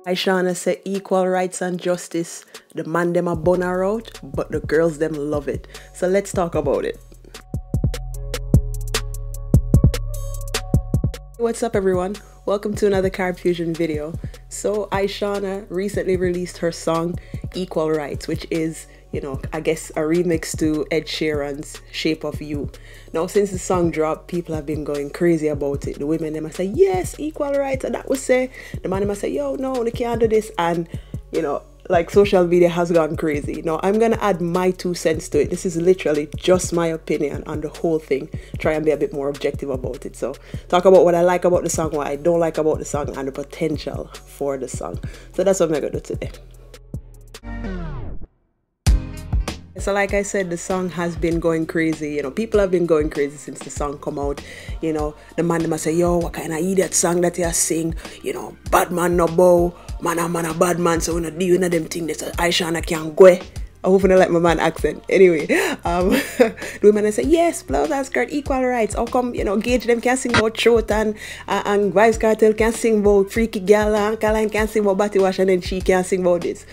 Ishawna say equal rights and justice. The man them a bun her out, but the girls them love it. So let's talk about it. What's up everyone? Welcome to another Carb Fusion video. So Ishawna recently released her song Equal Rights, which is, I guess a remix to Ed Sheeran's Shape of You. Now since the song dropped, people have been going crazy about it. The women they must say yes, equal rights, and that would say the man they must say yo no, they can't do this, and like social media has gone crazy. Now I'm gonna add my 2 cents to it. This is literally just my opinion on the whole thing. Try and be a bit more objective about it. So talk about what I like about the song, what I don't like about the song, and the potential for the song. So that's what I'm gonna do today. So like I said, the song has been going crazy. People have been going crazy since the song come out. The man must say, yo, what kind of idiot song that you sing? Bad man no bow, man a bad man, so we not do them thing that Ishawna can't go. I hope I like my man accent. Anyway, the women say, yes, blouse and skirt, equal rights. How come, Gage them can sing about throat and Vice Cartel can sing about freaky gal and Caroline can sing about body wash and then she can sing about this.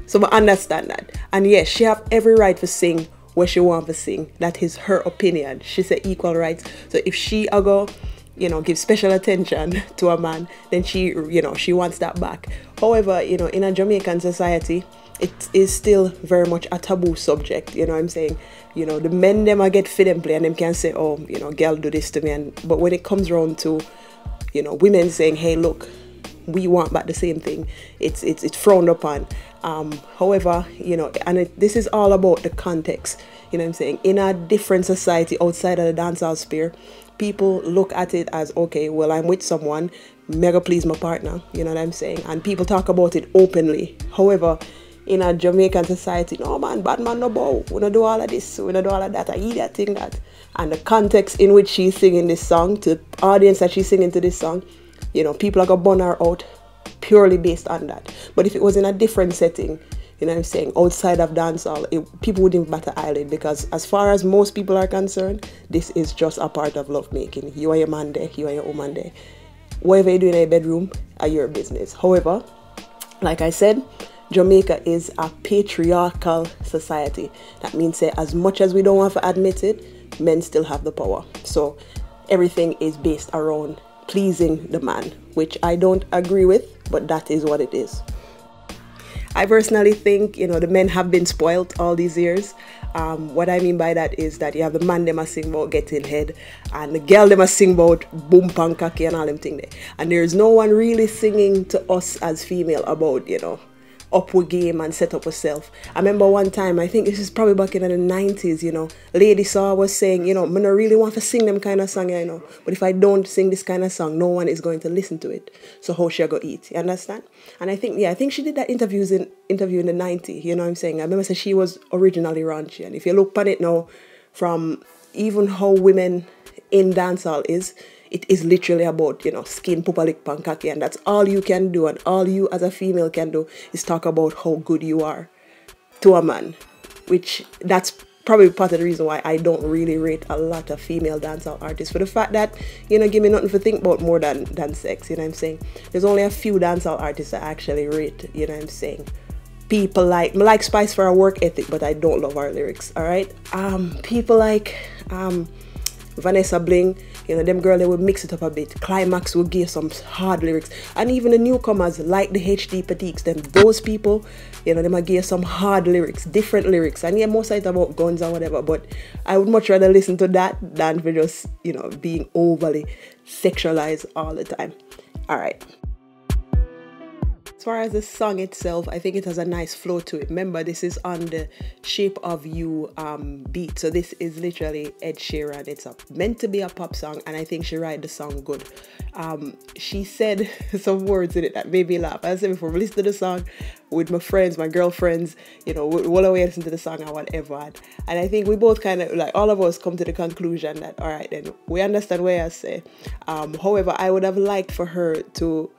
So I understand that. And yes, she have every right to sing where she want to sing. That is her opinion. She said equal rights. So if she go, give special attention to a man, then she wants that back. However, in a Jamaican society, it is still very much a taboo subject. You know what I'm saying? The men them I get fit and play and them can say, oh, girl do this to me. But when it comes around to, women saying, hey, look, we want back the same thing, it's frowned upon. However, this is all about the context. You know what I'm saying? In a different society outside of the dancehall sphere, people look at it as, okay, well, I'm with someone, mega please my partner. You know what I'm saying? And people talk about it openly. However, in a Jamaican society, no man, bad man no bow. We don't do all of this, we don't do all of that, I eat that thing that. And the context in which she's singing this song, to the audience that she's singing to this song, people are gonna burn her out purely based on that. But if it was in a different setting, I'm saying, outside of dancehall, people wouldn't bat an eyelid, because as far as most people are concerned, this is just a part of lovemaking. You are your man there, you are your woman there. Whatever you do in your bedroom are your business. However, like I said, Jamaica is a patriarchal society. That means as much as we don't want to admit it, men still have the power. So everything is based around pleasing the man, which I don't agree with, but that is what it is. I personally think, the men have been spoiled all these years. What I mean by that is that you have the man them a sing about getting head, and the girl them a sing about boom pan cocky and all them thing there. And there's no one really singing to us as female about, up with game and set up herself. I remember one time, I think this is probably back in the 90s, Lady Saw was saying, I don't really want to sing them kind of song, but if I don't sing this kind of song, no one is going to listen to it. So how she go eat? You understand? And I think she did that interview in the 90s, you know what I'm saying? I remember saying she was originally raunchy, and if you look at it now, from even how women in dancehall is, it is literally about, skin, pupalik, pankaki, and that's all you can do, and all you as a female can do is talk about how good you are to a man, which that's probably part of the reason why I don't really rate a lot of female dancehall artists, for the fact that, give me nothing to think about more than sex, you know what I'm saying? There's only a few dancehall artists I actually rate, you know what I'm saying? People like Spice for her work ethic, but I don't love her lyrics, alright? People like Vanessa Bling, them girl, they will mix it up a bit. Climax will give some hard lyrics. And even the newcomers, like the HD Petites, those people, them will give some hard lyrics, different lyrics. And yeah, most of it about guns or whatever, but I would much rather listen to that than for just, being overly sexualized all the time. Alright. As far as the song itself, I think it has a nice flow to it. Remember, this is on the Shape of You beat. So this is literally Ed Sheeran. It's meant to be a pop song, and I think she write the song good. She said some words in it that made me laugh. As I said before, we listen to the song with my friends, my girlfriends, we'll always listen to the song or whatever. And I think we both kind of, like, all of us come to the conclusion that, all right, then we understand what I say. However, I would have liked for her to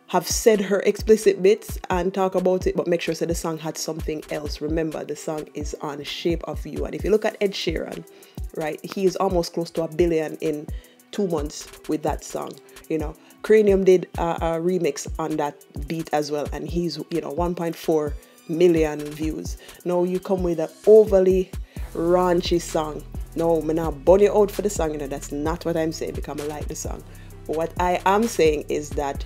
have said her explicit bits and talk about it, but make sure that the song had something else. Remember, the song is on Shape of You. And if you look at Ed Sheeran, right, he is almost close to 1 billion in 2 months with that song. You know, Cranium did a remix on that beat as well, and he's, you know, 1.4 million views. Now you come with an overly raunchy song. No, I'm not burn you out for the song, you know, that's not what I'm saying, because I like the song. But what I am saying is that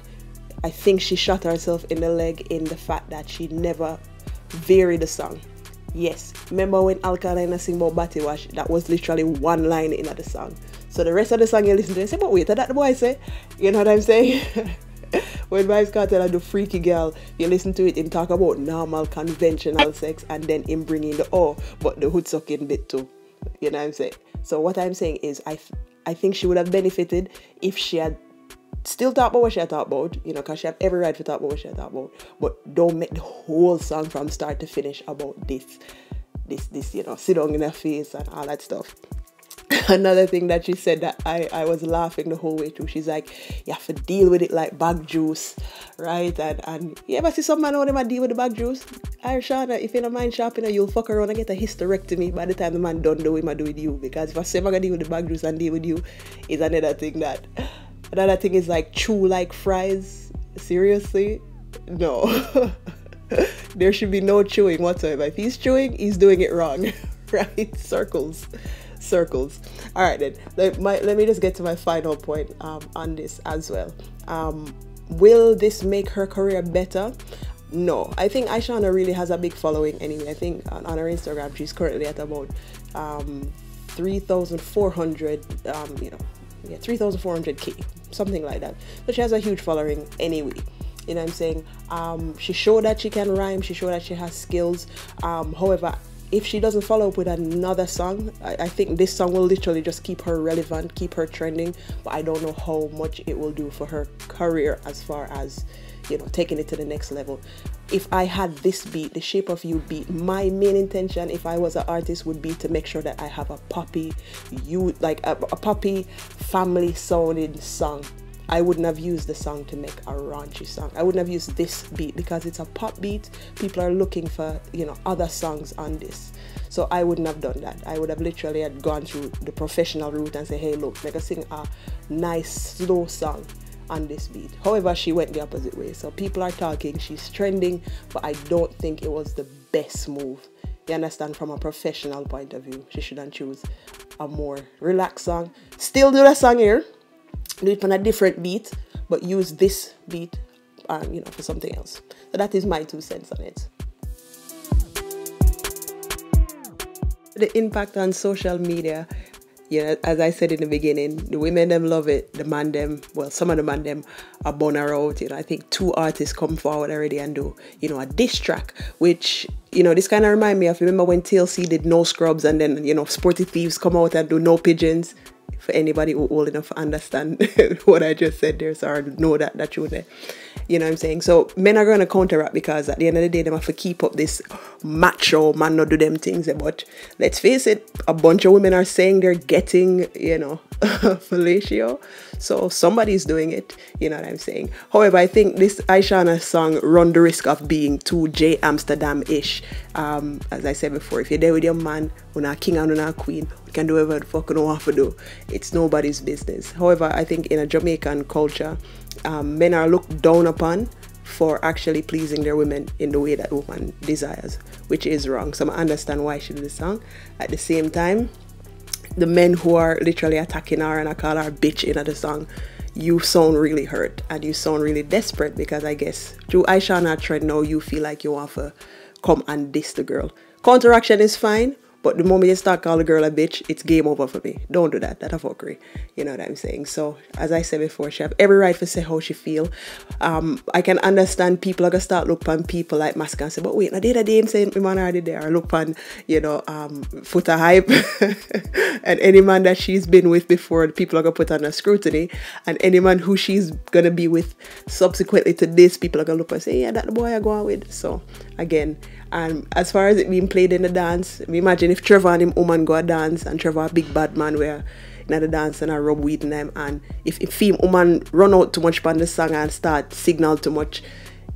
I think she shot herself in the leg in the fact that she never varied the song. Yes, remember when Alkaline sing about Batty Wash? That was literally one line in the song. So the rest of the song you listen to, you say, but wait, that the boy say? You know what I'm saying? When Vybz Kartel do Freaky Girl, you listen to it, him talk about normal, conventional sex, and then him bring in the but the hood sucking bit too. You know what I'm saying? So what I'm saying is, I think she would have benefited if she had still talk about what she had talked about, you know, because she have every right to talk about what she had talked about, but don't make the whole song from start to finish about this, you know, sit down in her face and all that stuff. Another thing that she said that I was laughing the whole way through, she's like, you have to deal with it like bag juice, right? And you ever see some man how them deal with the bag juice? Ishawna, if you don't mind shopping, you'll fuck around and get a hysterectomy by the time the man done do him I do with you. Because if I say I'm gonna deal with the bag juice and deal with you, is another thing that. Another thing is like chew like fries. Seriously? No. There should be no chewing whatsoever. If he's chewing, he's doing it wrong. Right? Circles. All right then. Let me just get to my final point on this as well. Will this make her career better? No. I think Ishawna really has a big following anyway. I think on her Instagram, she's currently at about 3,400, 3,400k, something like that. But she has a huge following anyway. You know what I'm saying? She showed that she can rhyme. She showed that she has skills. However, if she doesn't follow up with another song, I think this song will literally just keep her relevant, keep her trending. But I don't know how much it will do for her career as far as, you know, taking it to the next level. If I had this beat, the Shape of You beat, my main intention if I was an artist would be to make sure that I have a poppy, a poppy family sounding song. I wouldn't have used the song to make a raunchy song. I wouldn't have used this beat because it's a pop beat. People are looking for, you know, other songs on this. So I wouldn't have done that. I would have literally had gone through the professional route and say, hey, look, make us sing a nice slow song on this beat. However, she went the opposite way. So people are talking, she's trending, but I don't think it was the best move. You understand, from a professional point of view, she shouldn't choose a more relaxed song. Still do the song here, do it on a different beat, but use this beat, you know, for something else. So that is my 2 cents on it. The impact on social media. Yeah, as I said in the beginning, the women them love it, the man them, well, some of the man them are born out. You know, I think 2 artists come forward already and do, you know, a diss track, which, you know, this kind of remind me of, remember when TLC did No Scrubs and then, you know, Sporty Thieves come out and do No Pigeons? For anybody who old enough to understand what I just said there, so I know that you there. You know what I'm saying? So men are going to counteract, because at the end of the day, they have to keep up this macho man not do them things. But let's face it, a bunch of women are saying they're getting, you know, fellatio. So somebody's doing it. You know what I'm saying? However, I think this Ishawna song run the risk of being too J Amsterdam-ish. As I said before, if you're there with your man, we're not king and we're not queen, we can do whatever the fuck we don't have to do. It's nobody's business. However, I think in a Jamaican culture, men are looked down upon for actually pleasing their women in the way that woman desires, which is wrong. So I understand why she did the song. At the same time, the men who are literally attacking her and I call her bitch in the song, you sound really hurt and you sound really desperate, because I guess through Ishawna trend now you feel like you want to come and diss the girl. Counteraction is fine, but the moment you start calling the girl a bitch, it's game over for me. Don't do that. That's a fuckery. You know what I'm saying? So, as I said before, she have every right to say how she feel. I can understand people are going to start look on people like Mask and say, but wait, now the other day him saying my man already there. Or look on, you know, Footer Hype. And any man that she's been with before, people are going to put under scrutiny. And any man who she's going to be with subsequently to this, people are going to look and say, yeah, that's the boy I go on with. So, again, as far as it being played in the dance, imagine if Trevor and him woman go a dance and Trevor a big bad man where in the dance and I rub weed in them, and if him woman run out too much on the song and start signal too much,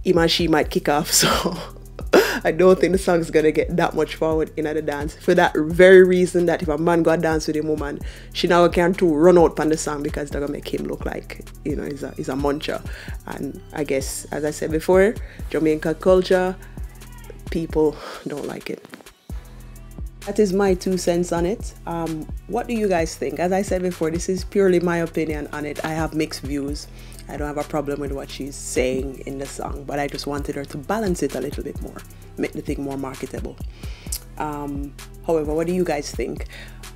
him and she might kick off. So I don't think the song's gonna get that much forward in the dance. For that very reason, that if a man go dance with a woman, she now can to run out on the song because they're gonna make him look like, you know, he's a muncher. And I guess, as I said before, Jamaican culture, people don't like it. That is my 2 cents on it. What do you guys think? As I said before, this is purely my opinion on it. I have mixed views. I don't have a problem with what she's saying in the song, but I just wanted her to balance it a little bit more, make the thing more marketable. However, what do you guys think?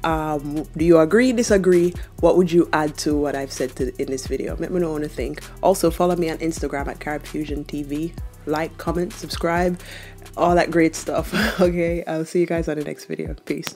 Do you agree, disagree? What would you add to what I've said in this video? Let me know what you think. Also, follow me on Instagram at CaribFusionTV. Like, comment, subscribe, all that great stuff. Okay, I'll see you guys on the next video. Peace.